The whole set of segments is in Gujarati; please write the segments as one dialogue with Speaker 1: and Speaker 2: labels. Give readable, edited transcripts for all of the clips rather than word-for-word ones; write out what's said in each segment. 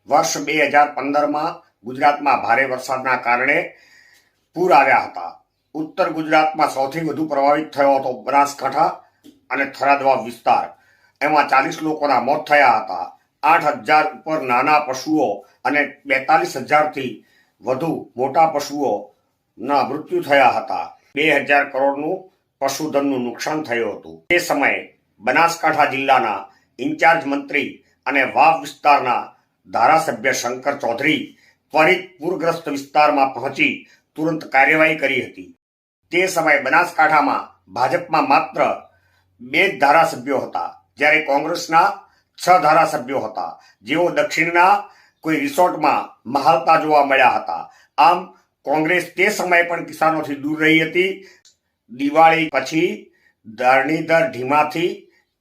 Speaker 1: વર્ષ 2015માં ગુજરાતમાં ભારે વરસાદના કારણે પૂર આવ્યા હતા। ઉત્તર ગુજરાતમાં સૌથી વધુ પ્રભાવિત થયો હતો બનાસકાંઠા અને થરાદ વિસ્તાર। એમાં 40 લોકોના મોત થયા હતા। 8,000 ઉપર નાના પશુઓ અને 42,000થી વધુ મોટા પશુઓના મૃત્યુ થયા હતા। 2,000 કરોડનું પશુધનનું નુકસાન થયું હતું। તે સમયે બનાસકાંઠા જિલ્લાના ઇન્ચાર્જ મંત્રી અને વાવ વિસ્તારના ધારાસભ્ય શંકર ચૌધરી ત્વરિત પૂરગ્રસ્ત વિસ્તારમાં પહોંચી તુરંત કાર્યવાહી કરી હતી। તે સમયે બનાસકાંઠામાં ભાજપમાં માત્ર 2 જ ધારાસભ્યો હતા, જ્યારે કોંગ્રેસના 6 ધારાસભ્યો હતા, જેઓ દક્ષિણના કોઈ રિસોર્ટમાં મહાલતા જોવા મળ્યા હતા। આમ કોંગ્રેસ તે સમયે પણ કિસાનોથી દૂર રહી હતી। દિવાળી પછી ધરણીધર ઢીમાથી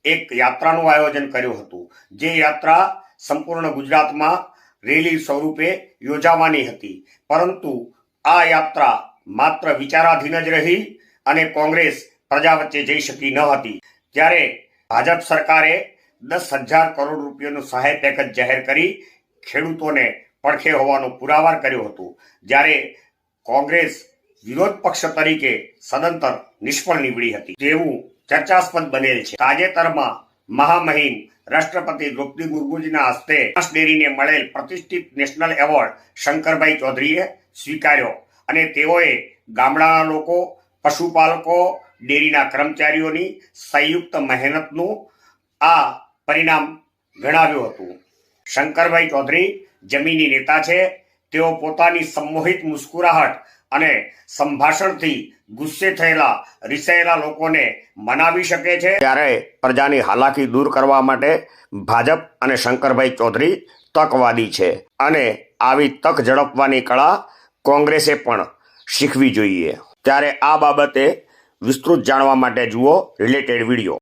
Speaker 1: એક યાત્રાનું આયોજન કર્યું હતું, જે યાત્રા સંપૂર્ણ ગુજરાતમાં રેલી સ્વરૂપે યોજાવાની હતી, પરંતુ આ યાત્રા માત્ર વિચારાધીન જ રહી અને કોંગ્રેસ પ્રજા વચ્ચે જઈ શકી ન હતી। ત્યારે ભાજપ સરકારે 10,000 કરોડ રૂપિયાનું સહાય પેકેજ જાહેર કરી ખેડૂતોને પડખે હોવાનો પુરાવાર કર્યો હતો, જ્યારે કોંગ્રેસ વિરોધ પક્ષ તરીકે સદંતર નિષ્ફળ નીવડી હતી તેવું ચર્ચાસ્પદ બનેલ છે। તાજેતરમાં મહામહિમ રાષ્ટ્રપતિ દ્રૌપદી મુર્મુજીના હસ્તે બનાસ ડેરીને મળેલ પ્રતિષ્ઠિત નેશનલ એવોર્ડ શંકરભાઈ ચૌધરીએ સ્વીકાર્યો અને તેઓએ ગામડાના લોકો, પશુપાલકો, ડેરીના કર્મચારીઓની સંયુક્ત મહેનતનું આ પરિણામ ગણાવ્યું હતું। શંકરભાઈ ચૌધરી જમીની નેતા છે। તેઓ પોતાની સંમોહિત મુસ્કુરાહટ અને સંભાષણથી ગુસ્સે થયેલા રિસાયેલા લોકોને મનાવી શકે છે। ત્યારે પ્રજાની હાલાકી દૂર કરવા માટે ભાજપ અને શંકરભાઈ ચૌધરી તકવાદી છે અને આવી તક ઝડપવાની કળા કોંગ્રેસે પણ શીખવી જોઈએ। ત્યારે આ બાબતે વિસ્તૃત જાણવા માટે જુઓ રિલેટેડ વિડીયો।